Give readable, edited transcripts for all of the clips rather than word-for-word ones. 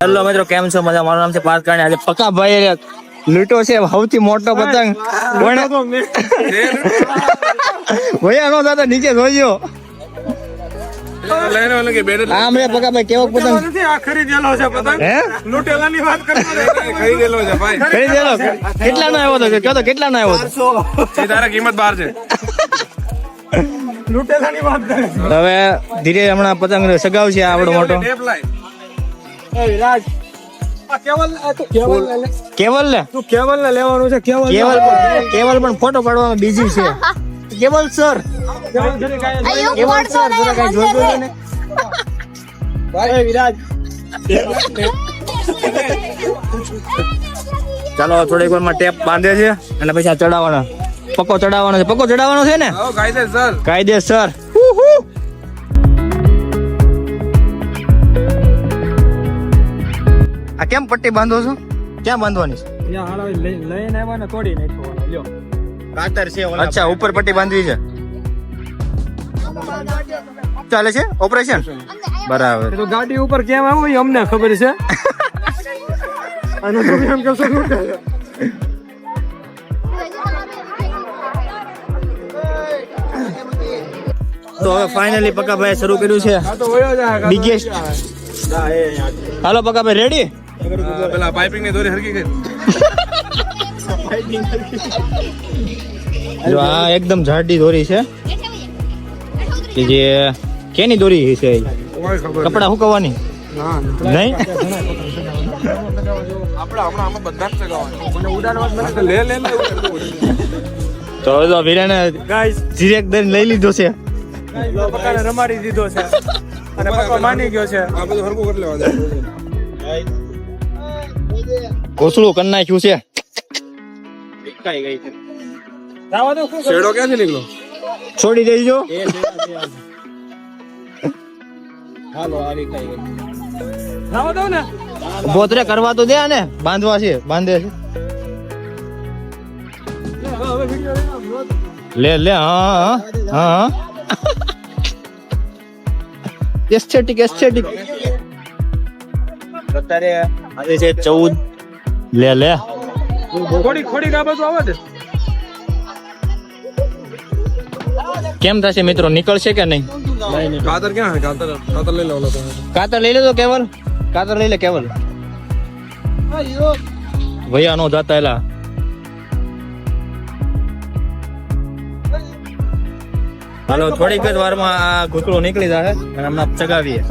Hello મિત્રો, કેમ છો? મજા. મારું નામ છે પાર્થ કાણી. આજે પકા ભાઈ લૂંટો છે સૌથી મોટો પતંગ. ભૈયા નો દાદા નીચે જોઈજો. આમ રે પકા ભાઈ કેવો પતંગ ખરીદેલો છે? પતંગ લૂંટેલાની વાત ખરીદેલો છે ભાઈ. ખરીદેલો કેટલા નો આવ્યો હતો? કયો તો કેટલા નો આવ્યો હતો? તારા કિંમત 12 છે. લૂંટેલાની વાત કરે. હવે ધીરે હમણાં પતંગ સગાવ છે આવડો મોટો. કેવલ ને તું કેવલ ને લેવાનું છે. કેવલ પણ ફોટો પાડવામાં બીજી છે. કેવલ સર ચાલો થોડીક વાર માં ટેપ બાંધે છે અને પછી આ ચડાવવાનો પક્કો ચડાવવાનો છે. પક્કો ચડાવવાનો છે ને? કાયદેસર. આ કેમ પટ્ટી બાંધો છો? ક્યાં બાંધવાની છે? લઈને આવ્યા ને તોડી નાખવાનો. લ્યો કાતર છે. અચ્છા, ઉપર પટ્ટી બાંધવી છે. ચાલે છે ઓપરેશન બરાબર. તો ગાડી ઉપર કેમ આવું એ અમને ખબર છે. અને તમે એમ કહેશો શું કહે? તો હવે ફાઇનલી પકાભાઈ શરૂ કર્યું છે બિગેસ્ટ. હાલો પકાભાઈ રેડી? પેલા પાઇપિંગ ની દોરી હરકી કરી. જો આ એકદમ જાડી દોરી છે કે જે કેની દોરી છે? કપડા સુકવવાની નહીં? તો વીરાને ધીરે દઈને લઈ લીધો છે. રમાડી દીધો છે અને પપ્પા માની ગયો છે. ઘોસડું કરી નાખ્યું છે. શેડો ક્યાંથી નીકળો? છોડી દેજો. બોતરે કરવા તો દે ને, બાંધવા છે. બાંધે છે. લે હા હા. એસ્થેટિક અત્યારે આજે છે 14. લે ખોડી બાબત આવે છે. કેમ થશે મિત્રો? નીકળશે કે નહીં? કાતર ક્યાં? કાતર લઈ લો. કાતર લઈ લે તો કેવલ. કાતર લઈ લે કેવલ. ભૈયા નો જાતા એલા. હાલો થોડીક જ વારમાં આ ઘૂંટડું નીકળી જશે અને હમણાં ચગાવીએ.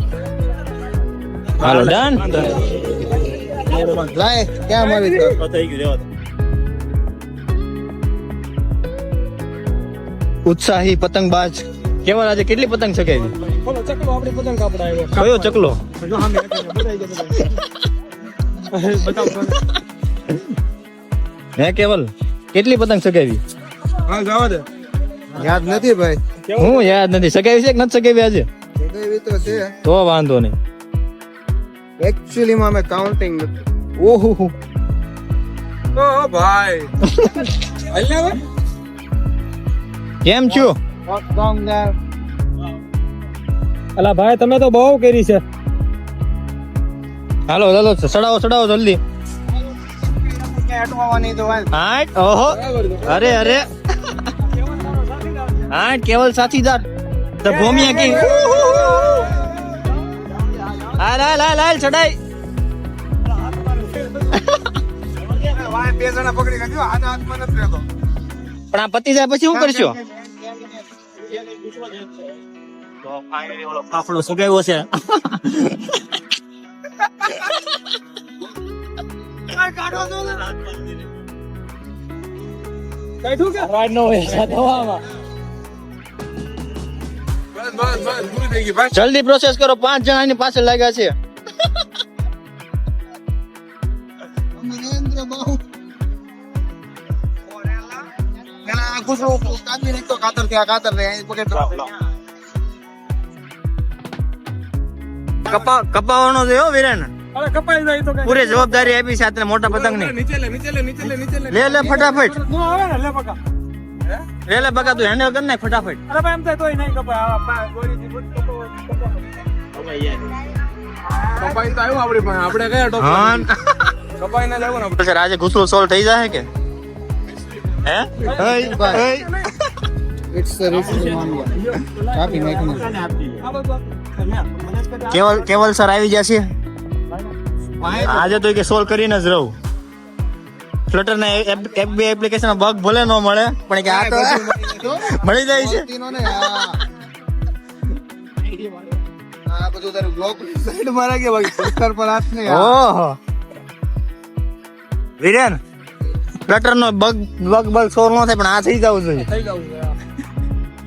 હાલો ડન. લાય ક્યાં મારી થઈ ગયું. ઉત્સાહી પતંગબાજ કેવલ આજે કેટલી પતંગ ચગાવી? ચકલો આપણી પતંગ કાપડા આવ્યો. કયો ચકલો? હે કેવલ કેટલી પતંગ ચગાવી? હા જવા દે. યાદ નથી ભાઈ. હું યાદ નથી. ચગાવી છે કે નથી ચગાવી આજે? ચગાવી તો છે. તો વાંધો નહીં. એક્ચ્યુઅલી માં મેં કાઉન્ટિંગ નથી. ઓહો ઓ ભાઈ. કેમ છો? અલા ભાઈ તમે તો બહુ કરી છે. હાલો ચડાવો જલ્દી. ઓહો અરે હા કેવલ સાથીદાર ધ ભૂમિયા કી. હાલ ચડાઈ. પણ આ પતિ જાય પછી શું કરશો? ફાફડો સુગાવ્યો છે. જલ્દી પ્રોસેસ કરો. 5 જણા ની પાછળ લાગ્યા છે. કપાવાનો છે હો વીરેન. પૂરી જવાબદારી આપી છે આટલા મોટા પતંગ ની. લે ફટાફટ. લે બકા તું હેન્ડલ કર નાખ ફટાફટ. કપાઈ તો આવ્યું આપણી પાસે. આપણે કયા ટોપ હા કપાઈ ના જાવ ને તો સર આજે ગુસ્સો સોલ્વ થઈ જાય કે હે It's a risk Copy making. કેવલ સર આવી જશે આજે તો કે સોલ્વ કરીને જ રહું ફ્લટર ના એફબી એપ્લિકેશન બગ ભલે ન મળે પણ કે આ તો મળી જાય છે આ બધું તારું બ્લોક સાઈડ માં રાખે બાકી પથ્થર પર હાથ નહીં. ઓહો વિરેન ફ્લટર નો બગ સોલ્વ ન થાય પણ આ થઈ જવું જોઈએ થઈ જવું છે.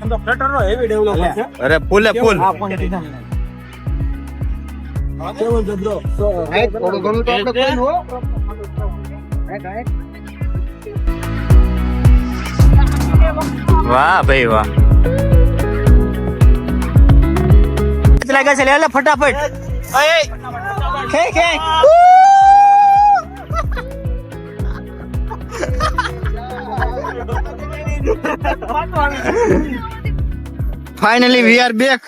એમ તો ફ્લટર નો હેવી ડેવલપર છે. અરે ફૂલે ફૂલ કેવું જબરો. થોડું ઘણું તો આપણે કોઈ હો. વાહ ભાઈ વાહ લાગે છે લે ફટાફટ ફાઇનલી વી આર બેક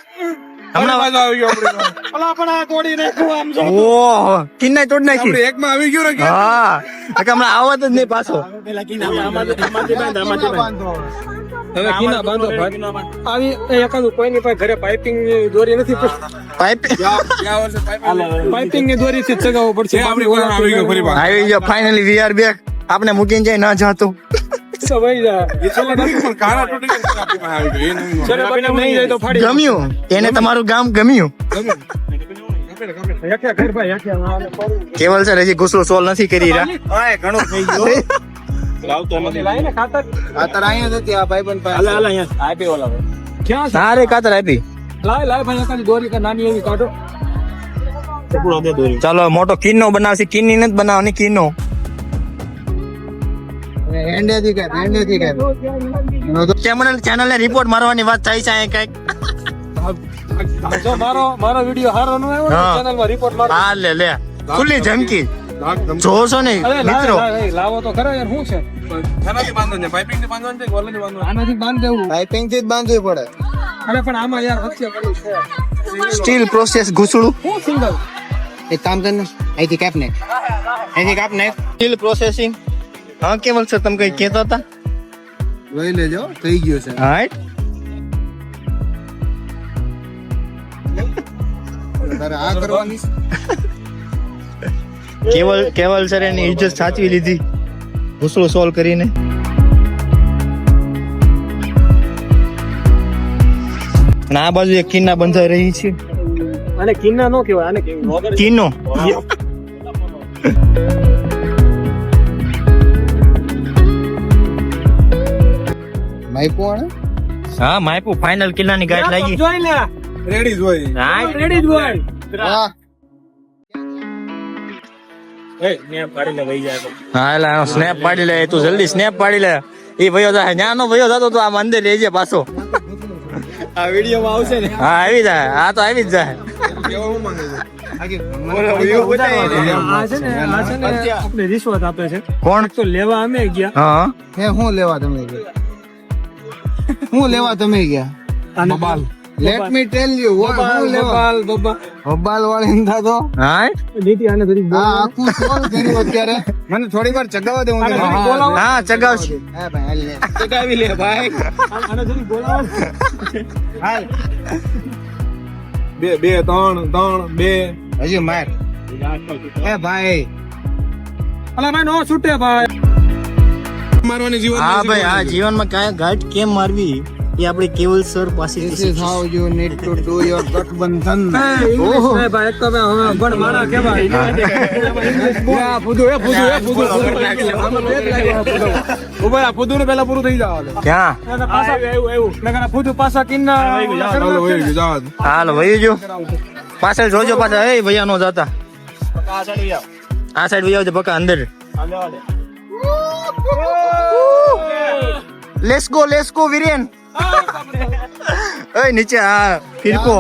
હમણાં મજા આવી ગયો આપણે. અલા પણ આ તોડી નાખ્યું આમ જો. ઓહો કિન્નાય તોડ નાખી આપણે એકમાં આવી ગયું ને કે હા એટલે હમણાં આવત જ નહીં પાછો હવે કિના બાંધો ભાઈ. આવી એકાદું કોઈની પાસે ઘરે પાઇપિંગ દોરી નથી પાઇપ પાઇપિંગ ની દોરી થી ચગાવવું પડશે. આપણી ઓલા આવી ગયો ફરી પાછો. આવી ગયો ફાઇનલી વી આર બેક આપણે મૂકીને જાય ના જાતો તો ભાઈ જા. કાળા તૂટી ગયા આપણી પાસે આવી ગયો. એ નહીં ચલો બને નહીં જાય તો ફાડી ગમ્યું એને તમારું ગામ ગમ્યું યાખ્યા ઘર ભાઈ યાખ્યા કેવલ સર હજી ગુસ્સો સોલ્વ નથી કરી રહ્યા ઘણું થઈ ગયું. લાઈને ખાતર આ તાર અહીંયા જતી આ ભાઈબંધ પાસે. હાલ અહીંયા આપી ઓલા ક્યાં છે? સારે કાતર આપી લાય ભાઈ એકાદી દોરી કે નાની એવી કાઢો. ચાલો મોટો કિન્નો બનાવશે કિન્ની નથી બનાવવાની કિન્નો હેન્ડેથી કાઢ, હેન્ડેથી કાઢ. એનો તો ચેનલ ને રિપોર્ટ મારવાની વાત થાય છે અહીં કઈક જો મારો વિડિયો હારો ન આવ્યો ને હા. ચેનલ માં રિપોર્ટ મારો. હા લે ખુલ્લી ધમકી જોશો ને અરે મિત્રો લાવો તો ખરા યાર શું છે? શેનાથી બાંધવાનું છે? પાઇપિંગથી બાંધવાનું છે કે ઓલાથી બાંધવાનું? આનાથી બાંધ દેવું. પાઇપિંગ થી જ બાંધવી પડે. અરે પણ આમાં યાર વચ્ચે પેલું છે. સ્ટીલ પ્રોસેસ ઘૂસડું શું સિંગલ? એક કામ કર ને અહીંથી કાપ નાખ, અહીંથી કાપ નાખ. સ્ટીલ પ્રોસેસિંગ હા કેવલ સર તમે કઈ કહેતા હતા લઈ લેજો, થઈ ગયું છે. હા તારે આ કરવાની કેવલ સર એની ઇજ્જત સાચવી લીધી ઘૂસડું સોલ્વ કરીને અને આ બાજુ એક કિન્ના બંધાઈ રહી છે આને કિન્ના નો કહેવાય, આને કહેવાય કિન્નો માઈકો આને હા માયપુ ફાઇનલ કિલ્લાની ગાઈડ લાગી જોઈ લે રેડી જ હોય. હા રેડી જ હોય. વાહ. એ ને પાડી લે વઈ જાય તો. હા એટલે સ્નેપ પાડી લે તું જલ્દી સ્નેપ પાડી લે એ ભયો જાય ન્યાનો ભયો જતો તો આમ અંદર રહેજે પાછો આ વિડિયો માં આવશે ને. હા આવી જાય આ તો આવી જ જાય કેવા હું માંગે છે? આ છે ને આપણે રિશ્વત આપે છે. કોણ તો લેવા અમે ગયા. હા હે હું લેવા તમે ગયા? હું લેવા તમે ગયા? અને બબાલ. લેટ મી ટેલ યુ હું લેવા બબાલ હબાલ વાળી થતો હા નીતિ આને થોડી આ આખું સોલ્વ કર્યું અત્યારે. મને થોડી વાર ચગાવવા દે, હું તને આને બોલાવો. હા ચગાવશે હે ભાઈ હાલ લે. ચગાવી લે ભાઈ. આને થોડી બોલાવો. હાલ બે ત્રણ બે હજી માર. હે ભાઈ અલા ભાઈ નો છૂટે ભાઈ. મારવાની જીવન હા ભાઈ આ જીવનમાં કાંઈ ગાઈડ કેમ મારવી એ આપણે કેવલ સર this પાસેથી is how you need to do your ગઠબંધન. ઇંગ્લિશ ને ભાઈ એક તો હવે પણ મારા કેવાય. ઉભા આ ફુદુ ને પેલા પૂરું થઈ જવા દે. ક્યાં પાછા કિન્ના ચાલો હોય ગયું, જવા દે. હાલ વયું જો પાછળ જોજો પાછા એ ભૈયા નો જાતા આ સાઈડ વહી આવજો પક્કા અંદર લેટ્સ ગો વિરેન ઓય નીચે હા ફિરકો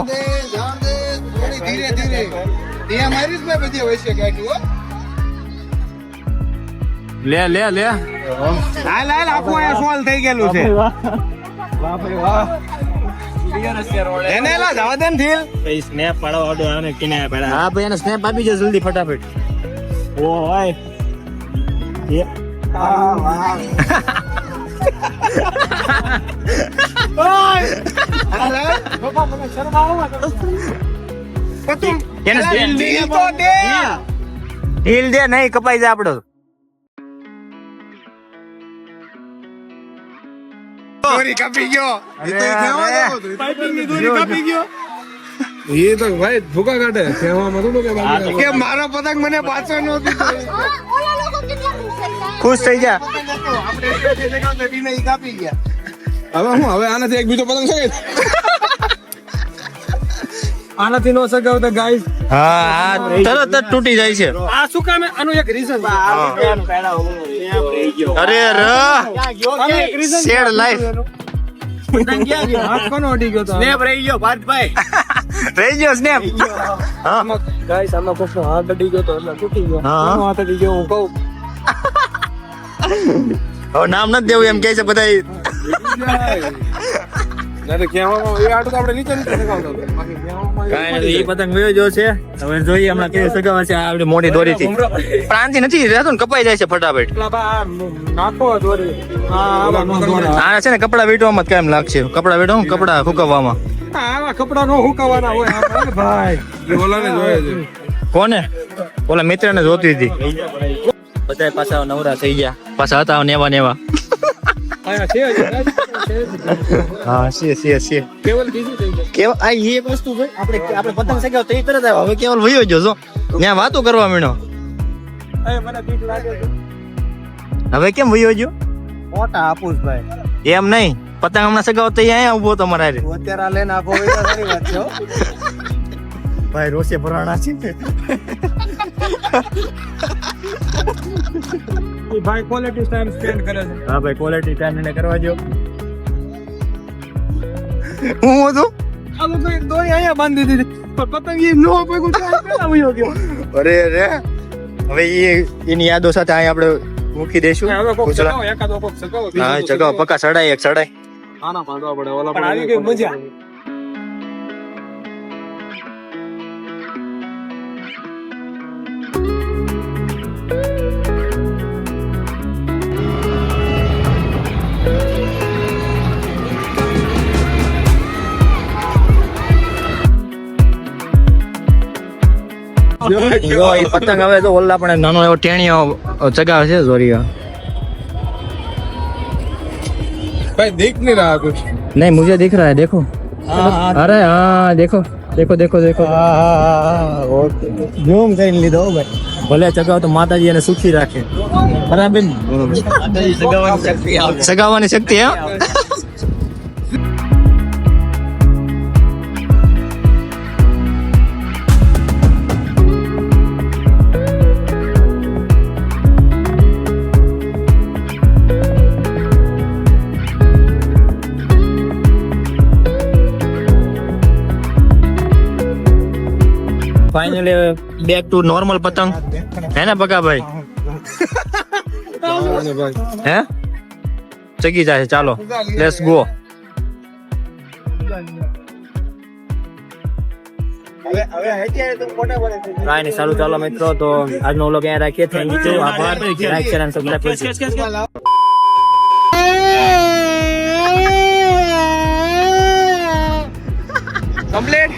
જામ દે, થોડી ધીરે ધીરે. ત્યાં મારીશ ભાઈ બધી વચ્ચે ગાંઠી, હો. લે હાલ આખું અહીંયા સોલ્વ થઈ ગયેલું છે. એને એલા જવા દે ને ઢીલ. સ્નેપ પાડો ઓડો આને કિનારે પડ્યા હા ભાઈ એને સ્નેપ આપી જો જલ્દી ફટાફટ. ઓ ભાઈ એને ઢીલ તો દે. ઢીલ દે નહીં કપાઈ જાય આપડો. દોરી કાપી ગયો. એ તો કહેવા જેવો હતો. પાઇપિંગની દોરી કાપી ગયો. એ તો ભાઈ ભૂકા કાઢે કહેવામાં થોડું કે બાકી કે મારો પતંગ મને પાછો નો દીધો. ઓલા લોકો કેટલા ખુશ થઈ ગયા. ખુશ થઈ જા. આપણે એક જગ્યાએ બીને ઈ કાપી ગયા. હવે હું હવે આનાથી એક બીજો પતંગ છે આનાથી નો સગાવતા ગાઈસ હા હા તરત જ તૂટી જાય છે. આ શું કામ આનું એક રીઝન અરે શેડ લાઈફ હાથ કોનો અડી ગયો તો રહી ગયો સ્નેપ. આમાં ગાઈસ આમાં કોકનો હાથ અડી ગયો તો એટલે તૂટી ગયો હા. કોનો હાથ અડી ગયો હું કહું હવે નામ નથી દેવું એમ કહે છે બધા. ના તો કહેવામાં એ આટલું તો આપણે નીચે નીચે સગાવતો હતો. બાકી કહેવામાં કાંઈ નથી, ઈ પતંગ વયો જો છે. હવે જોઈએ હમણાં કેવી સગાવે છે આપડી મોટી દોરીથી. પ્રાંતિ નથી રહેતો ને કપાઈ જાય છે ફટાફટ. એટલા બા નાખો દોરી આવા નો દોરા આને છે ને કપડા વીટવામાં જ કાયમ લાગશે. કપડા વીટો કપડા ફૂકવવામાં. આવા કપડા નો હુકાવાના હોય આપણે ભાઈ એ ઓલાને જોઈએ છે. કોને? ઓલા મિત્રને જોતી હતી. બધા પાછા નવરા થઈ ગયા. પાછા હતા નેવા નેવા. આયા છે હજી, હા છે કેવલ બીજું થઈ ગયું કેવ આ એક વસ્તુ ભાઈ આપણે પતંગ સગાવ તો એ તરત આવ્યો. હવે કેવલ વયો જો છો ત્યાં વાતો કરવા માંડ્યો. મને બીક લાગે છે હવે કેમ વયો જો? મોટા આપુસ ભાઈ. એમ નહીં, પતંગ હમણાં સગાવ તો અહીંયા ઉભો તમારા હારે. અત્યારે આ લઈને આપો હોય તો સારી વાત છે હો. ભાઈ રોષે ભરાણા છે. એ ભાઈ ક્વોલિટી ટાઈમ સ્પેન્ડ કરે છે હા ભાઈ ક્વોલિટી ટાઈમ એને કરવા જો. હું હતું આ લોકો દોરી અહીંયા બાંધી દીધી પણ પતંગ એ નો પગું ત્યાં પેલા વયો ગયો અરે હવે એની યાદો સાથે અહીં આપણે મૂકી દઈશું. હવે કોક પૂછડા. સગાવો એકાદો કોક સગાવો હા જગાવ પક્કા સડાય એક સડાય. આના બાંધવા પડે ઓલા પણ આવી ગઈ મજા જો એ પતંગ હવે તો ઓલા પણ નાનો એવો ટેણીઓ ચગાવે છે જોરિયા. ભાઈ દેખ નહીં રહા કુછ. नहीं मुझे दिख रहा है देखो. अरे हाँ देखो देखो देखो देखो. ઝૂમ કરીને લીધો હો ભાઈ. ભલે ચગાવ તો માતાજી એને સુખી રાખે. બરાબર ને? સગાવવાની શક્તિ હે. ફાઇનલી બેક ટુ નોર્મલ પતંગ હે ને બકા ભાઈ? હે ચગી જાય છે. ચાલો લેટ્સ ગો. કાંઈ નહીં સારું ચાલો મિત્રો તો આજનો વ્લોગ અહીંયા રાખીએ. Thank you. આભાર. લાઈક શેર અને સબસ્ક્રાઇબ કરજો. કમ્પ્લીટ.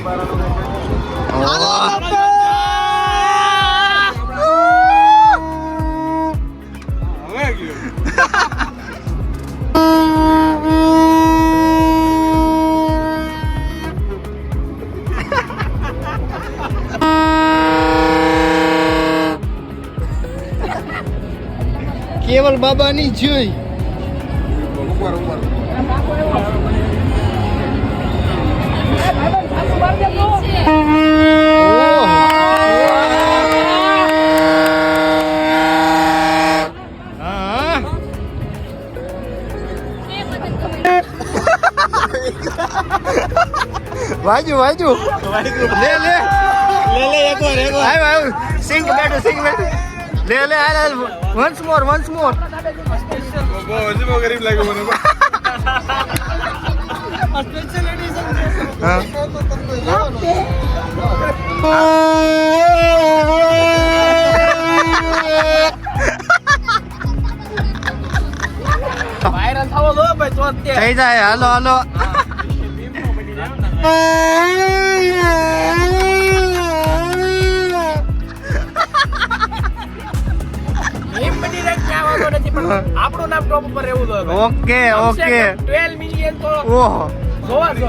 કેવલ બાબાની જોઈ. વાજુ વાજુ લે લે એકવાર આવ આવ સિંગ બેઠો લે લે હાલ વન્સ મોર બહુ ગરીબ લાગ્યો મને. સ્પેશિયલ એડિશન હા વાયરલ થવો દો ભાઈ તો જ તે. થઈ જાય હાલો હાલો એમ બની રહે ક્યાં વાંધો નથી પણ આપણું નામ ટોપ ઉપર રહેવું જોઈએ ભાઈ. ઓકે ઓકે 12 મિલિયન તો ઓહો જોવા દો.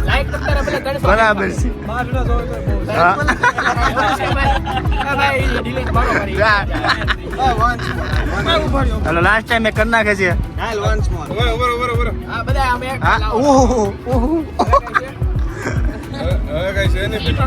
લાઈક કરતા પેલા 300 બરાબર છે બાજુના જોવે તો બહુ. હા. ભાઈ ડિલીટ મારો મારી. હાલો લાસ્ટ ટાઈમ એ કરી નાખે છે ઉભર હા બધા અમે એક હા લાવો. ઓહો ઓહો હવે કઈ છે નહીં.